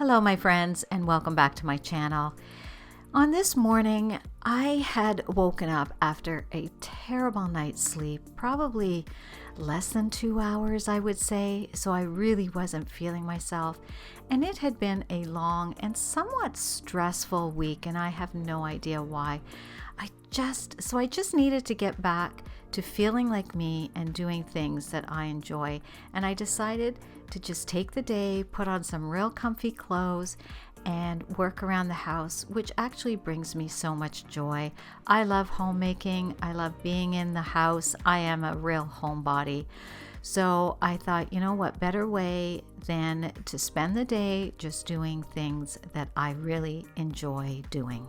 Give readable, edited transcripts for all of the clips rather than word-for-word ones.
Hello my friends, and welcome back to my channel. On this morning, I had woken up after a terrible night's sleep, probably less than 2 hours I would say, so I really wasn't feeling myself, and it had been a long and somewhat stressful week, and I have no idea why. I just needed to get back to feeling like me and doing things that I enjoy, and I decided to just take the day, put on some real comfy clothes, and work around the house, which actually brings me so much joy. I love homemaking. I love being in the house. I am a real homebody. So I thought, you know what better way than to spend the day just doing things that I really enjoy doing.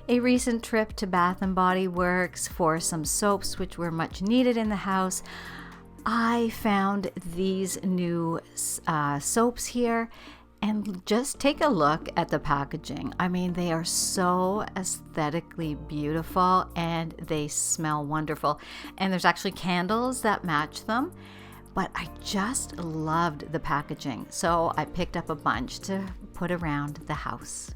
A recent trip to Bath & Body Works for some soaps which were much needed in the house. I found these new soaps here, and just take a look at the packaging. I mean, they are so aesthetically beautiful and they smell wonderful. And there's actually candles that match them. But I just loved the packaging, so I picked up a bunch to put around the house.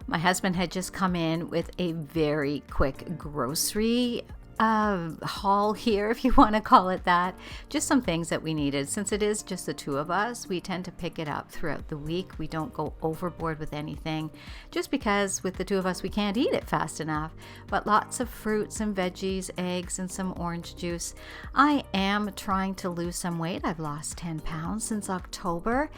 My husband had just come in with a very quick grocery haul here, if you want to call it that. Just some things that we needed. Since it is just the two of us, we tend to pick it up throughout the week. We don't go overboard with anything, just because with the two of us, we can't eat it fast enough. But lots of fruits and veggies, eggs, and some orange juice. I am trying to lose some weight. I've lost 10 pounds since October.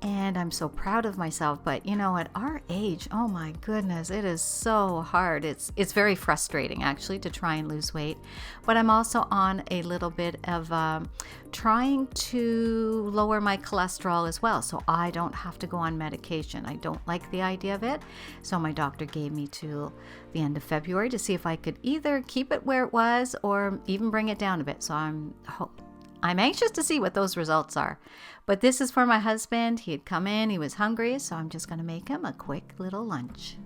And I'm so proud of myself, but you know, at our age, oh my goodness, it is so hard. It's very frustrating actually to try and lose weight. But I'm also on a little bit of trying to lower my cholesterol as well, so I don't have to go on medication. I don't like the idea of it, so my doctor gave me till the end of February to see if I could either keep it where it was or even bring it down a bit. So I'm anxious to see what those results are. But this is for my husband. He had come in, he was hungry, so I'm just going to make him a quick little lunch.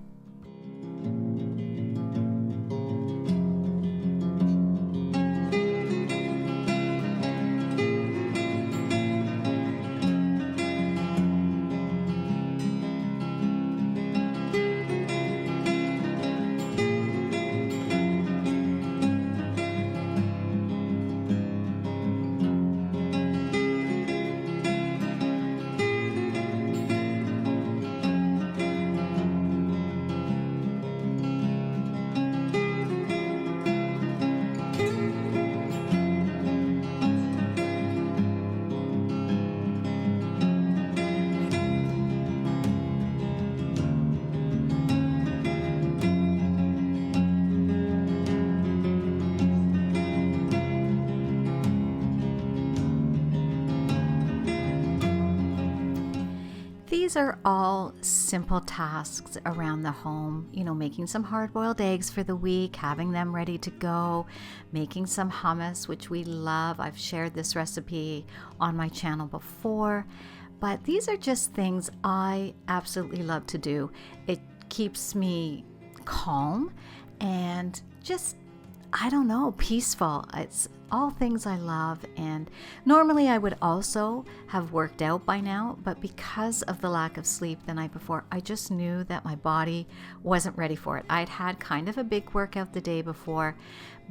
These are all simple tasks around the home, you know, making some hard-boiled eggs for the week, having them ready to go, making some hummus, which we love. I've shared this recipe on my channel before, but these are just things I absolutely love to do. It keeps me calm and just, I don't know, peaceful. It's all things I love, and normally I would also have worked out by now, but because of the lack of sleep the night before, I just knew that my body wasn't ready for it. I'd had kind of a big workout the day before,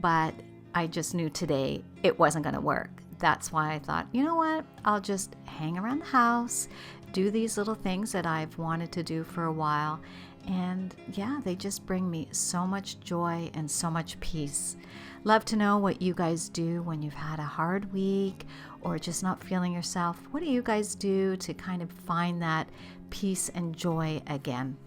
but I just knew today it wasn't going to work. That's why I thought, you know what, I'll just hang around the house, do these little things that I've wanted to do for a while. And yeah, they just bring me so much joy and so much peace. Love to know what you guys do when you've had a hard week or just not feeling yourself. What do you guys do to kind of find that peace and joy again?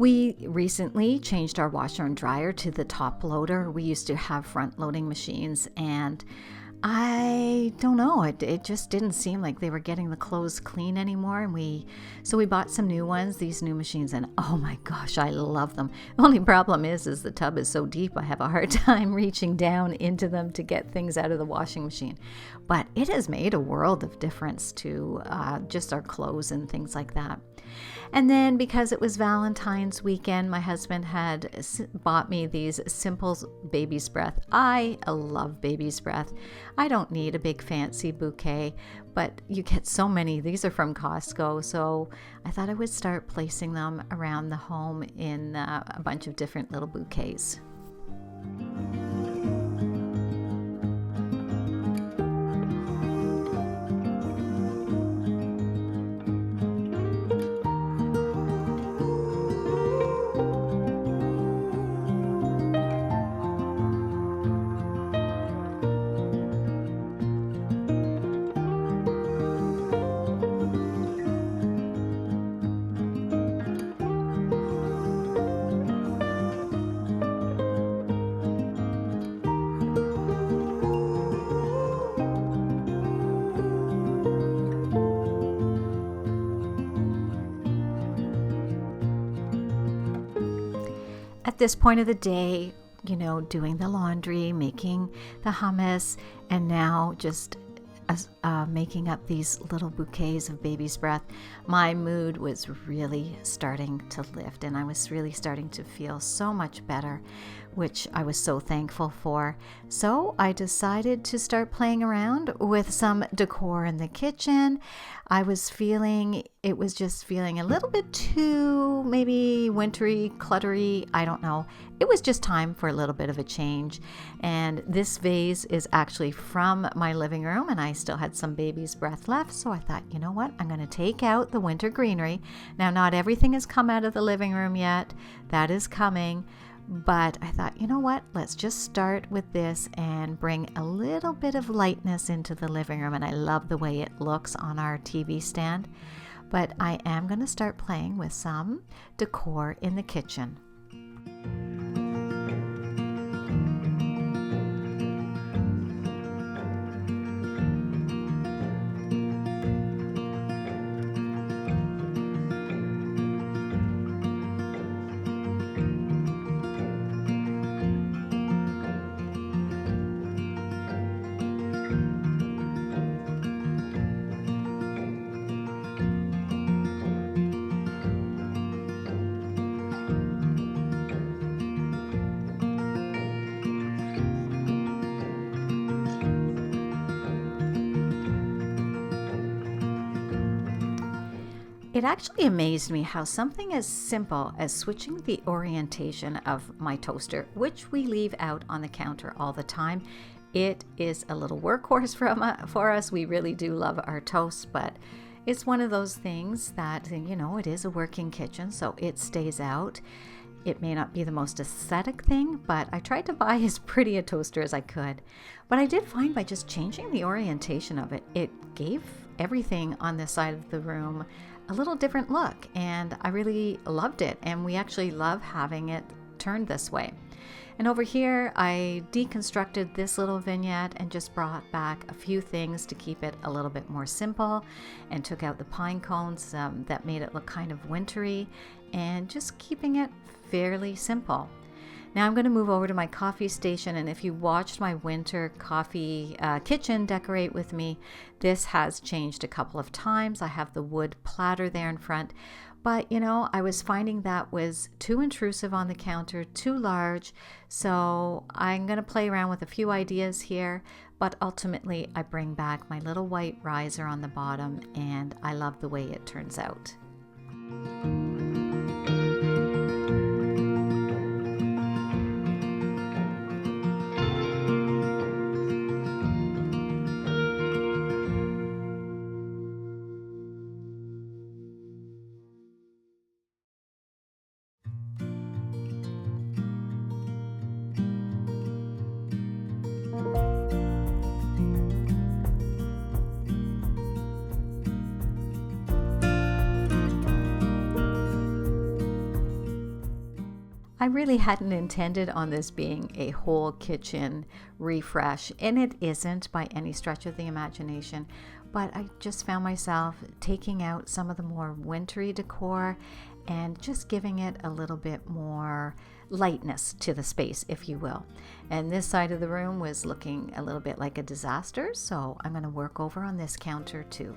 We recently changed our washer and dryer to the top loader. We used to have front loading machines, and I don't know, it just didn't seem like they were getting the clothes clean anymore. And we bought some new ones, these new machines, and oh my gosh, I love them. The only problem is the tub is so deep, I have a hard time reaching down into them to get things out of the washing machine. But it has made a world of difference to just our clothes and things like that. And then because it was Valentine's weekend, my husband had bought me these simple baby's breath. I love baby's breath. I don't need a big fancy bouquet, but you get so many. These are from Costco, so I thought I would start placing them around the home in a bunch of different little bouquets. At this point of the day, doing the laundry, making the hummus, and now just making up these little bouquets of baby's breath, my mood was really starting to lift, and I was really starting to feel so much better, which I was so thankful for. So I decided to start playing around with some decor in the kitchen. I was feeling a little bit too maybe wintry, cluttery. I don't know. It was just time for a little bit of a change. And this vase is actually from my living room, and I still had some baby's breath left. So I thought, you know what? I'm going to take out the winter greenery. Now, not everything has come out of the living room yet. That is coming. But I thought, you know what? Let's just start with this and bring a little bit of lightness into the living room. And I love the way it looks on our TV stand. But I am going to start playing with some decor in the kitchen. It actually amazed me how something as simple as switching the orientation of my toaster, which we leave out on the counter all the time, it is a little workhorse for us. We really do love our toast, but it's one of those things that, it is a working kitchen, so it stays out. It may not be the most aesthetic thing, but I tried to buy as pretty a toaster as I could. But I did find by just changing the orientation of it, it gave everything on this side of the room a little different look, and I really loved it. And we actually love having it turned this way. And over here, I deconstructed this little vignette and just brought back a few things to keep it a little bit more simple, and took out the pine cones that made it look kind of wintry, and just keeping it fairly simple. Now I'm going to move over to my coffee station, and if you watched my winter coffee kitchen decorate with me, this has changed a couple of times. I have the wood platter there in front, but I was finding that was too intrusive on the counter, too large, so I'm going to play around with a few ideas here, but ultimately I bring back my little white riser on the bottom, and I love the way it turns out. I really hadn't intended on this being a whole kitchen refresh, and it isn't by any stretch of the imagination, but I just found myself taking out some of the more wintry decor and just giving it a little bit more lightness to the space, if you will. And this side of the room was looking a little bit like a disaster, so I'm going to work over on this counter too.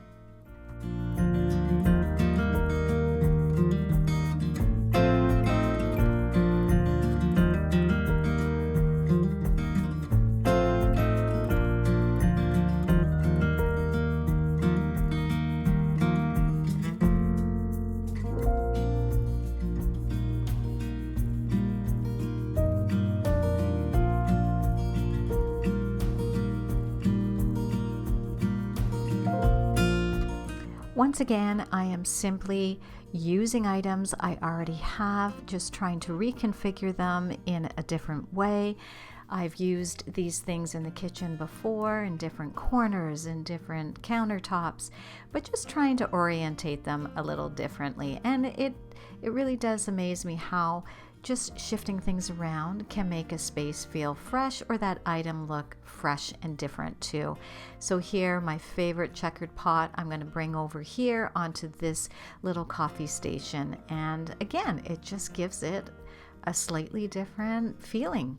Once again, I am simply using items I already have, just trying to reconfigure them in a different way. I've used these things in the kitchen before in different corners and different countertops, but just trying to orientate them a little differently. And it really does amaze me how just shifting things around can make a space feel fresh or that item look fresh and different too. So here, my favorite checkered pot, I'm going to bring over here onto this little coffee station. And again, it just gives it a slightly different feeling.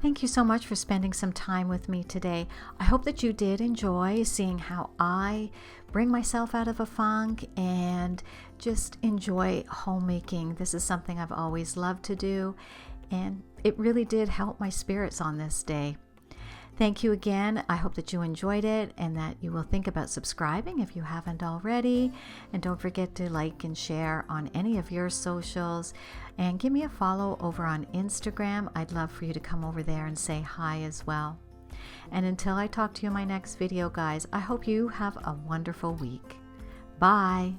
Thank you so much for spending some time with me today. I hope that you did enjoy seeing how I bring myself out of a funk and just enjoy homemaking. This is something I've always loved to do, and it really did help my spirits on this day. Thank you again. I hope that you enjoyed it and that you will think about subscribing if you haven't already. And don't forget to like and share on any of your socials. And give me a follow over on Instagram. I'd love for you to come over there and say hi as well. And until I talk to you in my next video, guys, I hope you have a wonderful week. Bye.